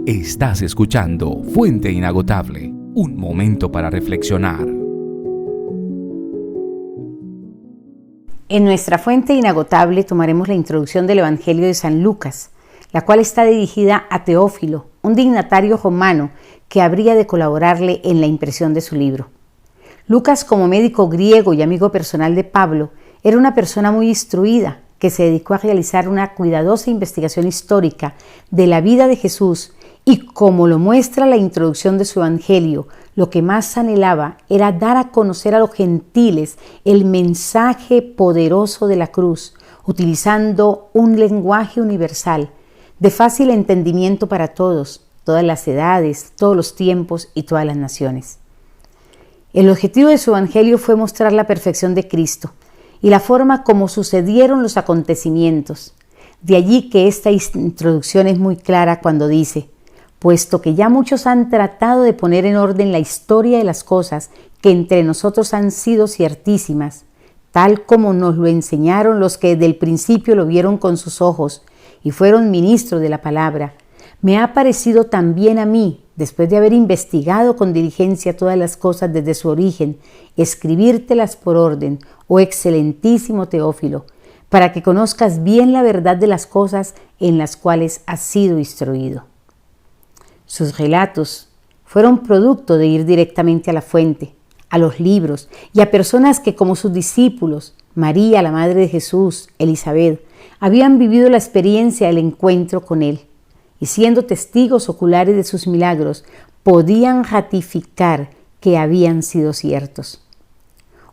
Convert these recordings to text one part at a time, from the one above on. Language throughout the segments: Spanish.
Estás escuchando Fuente Inagotable, un momento para reflexionar. En nuestra Fuente Inagotable tomaremos la introducción del Evangelio de San Lucas, la cual está dirigida a Teófilo, un dignatario romano que habría de colaborarle en la impresión de su libro. Lucas, como médico griego y amigo personal de Pablo, era una persona muy instruida que se dedicó a realizar una cuidadosa investigación histórica de la vida de Jesús y, como lo muestra la introducción de su Evangelio, lo que más anhelaba era dar a conocer a los gentiles el mensaje poderoso de la cruz, utilizando un lenguaje universal, de fácil entendimiento para todos, todas las edades, todos los tiempos y todas las naciones. El objetivo de su Evangelio fue mostrar la perfección de Cristo y la forma como sucedieron los acontecimientos. De allí que esta introducción es muy clara cuando dice: puesto que ya muchos han tratado de poner en orden la historia de las cosas que entre nosotros han sido ciertísimas, tal como nos lo enseñaron los que desde el principio lo vieron con sus ojos y fueron ministros de la palabra, me ha parecido también a mí, después de haber investigado con diligencia todas las cosas desde su origen, escribírtelas por orden, oh excelentísimo Teófilo, para que conozcas bien la verdad de las cosas en las cuales has sido instruido. Sus relatos fueron producto de ir directamente a la fuente, a los libros y a personas que, como sus discípulos, María, la madre de Jesús, Elizabeth, habían vivido la experiencia del encuentro con él y, siendo testigos oculares de sus milagros, podían ratificar que habían sido ciertos.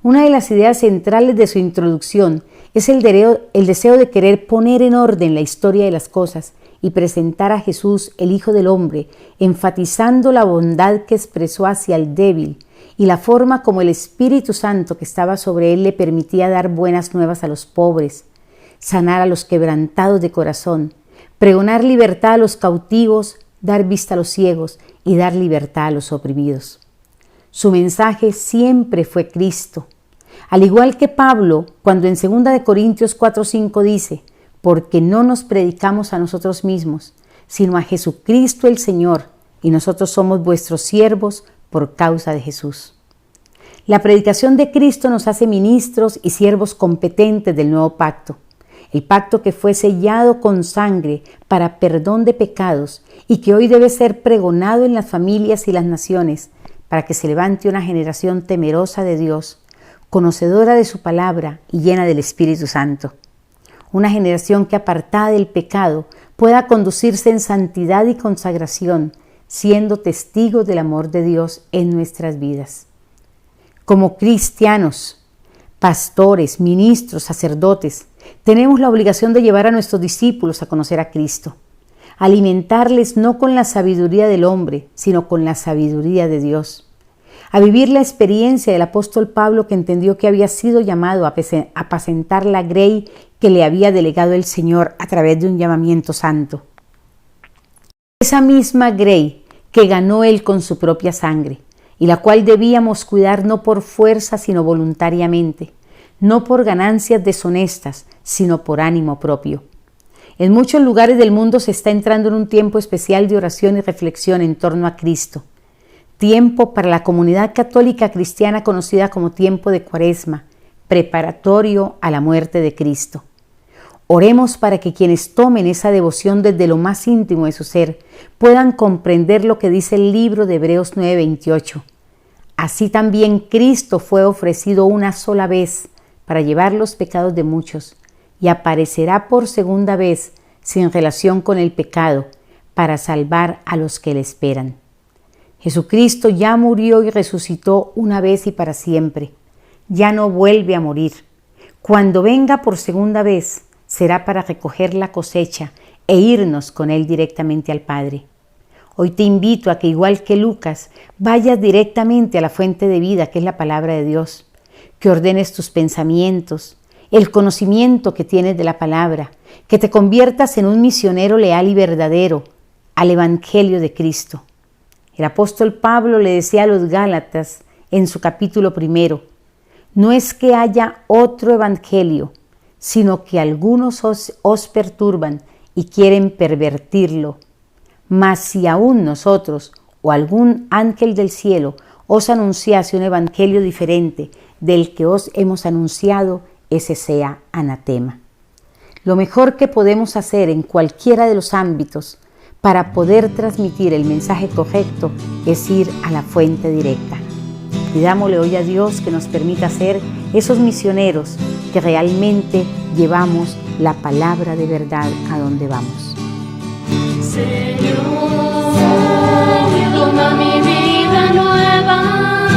Una de las ideas centrales de su introducción es el deseo de querer poner en orden la historia de las cosas y presentar a Jesús, el Hijo del Hombre, enfatizando la bondad que expresó hacia el débil y la forma como el Espíritu Santo que estaba sobre él le permitía dar buenas nuevas a los pobres, sanar a los quebrantados de corazón, pregonar libertad a los cautivos, dar vista a los ciegos y dar libertad a los oprimidos. Su mensaje siempre fue Cristo. Al igual que Pablo, cuando en 2 Corintios 4:5 dice: porque no nos predicamos a nosotros mismos, sino a Jesucristo el Señor, y nosotros somos vuestros siervos por causa de Jesús. La predicación de Cristo nos hace ministros y siervos competentes del nuevo pacto, el pacto que fue sellado con sangre para perdón de pecados y que hoy debe ser pregonado en las familias y las naciones para que se levante una generación temerosa de Dios, conocedora de su palabra y llena del Espíritu Santo. Una generación que, apartada del pecado, pueda conducirse en santidad y consagración, siendo testigos del amor de Dios en nuestras vidas. Como cristianos, pastores, ministros, sacerdotes, tenemos la obligación de llevar a nuestros discípulos a conocer a Cristo, alimentarles no con la sabiduría del hombre, sino con la sabiduría de Dios, a vivir la experiencia del apóstol Pablo, que entendió que había sido llamado a apacentar la grey que le había delegado el Señor a través de un llamamiento santo. Esa misma grey que ganó él con su propia sangre y la cual debíamos cuidar no por fuerza sino voluntariamente, no por ganancias deshonestas sino por ánimo propio. En muchos lugares del mundo se está entrando en un tiempo especial de oración y reflexión en torno a Cristo. Tiempo para la comunidad católica cristiana conocida como tiempo de Cuaresma, preparatorio a la muerte de Cristo. Oremos para que quienes tomen esa devoción desde lo más íntimo de su ser puedan comprender lo que dice el libro de Hebreos 9:28. Así también Cristo fue ofrecido una sola vez para llevar los pecados de muchos y aparecerá por segunda vez sin relación con el pecado para salvar a los que le esperan. Jesucristo ya murió y resucitó una vez y para siempre. Ya no vuelve a morir. Cuando venga por segunda vez, será para recoger la cosecha e irnos con Él directamente al Padre. Hoy te invito a que, igual que Lucas, vayas directamente a la fuente de vida, que es la palabra de Dios, que ordenes tus pensamientos, el conocimiento que tienes de la palabra, que te conviertas en un misionero leal y verdadero al Evangelio de Cristo. El apóstol Pablo le decía a los Gálatas en su capítulo 1: no es que haya otro evangelio, sino que algunos os perturban y quieren pervertirlo. Mas si aún nosotros o algún ángel del cielo os anunciase un evangelio diferente del que os hemos anunciado, ese sea anatema. Lo mejor que podemos hacer en cualquiera de los ámbitos para poder transmitir el mensaje correcto es ir a la fuente directa. Pidámosle hoy a Dios que nos permita ser esos misioneros que realmente llevamos la palabra de verdad a donde vamos. Señor, toma mi vida nueva.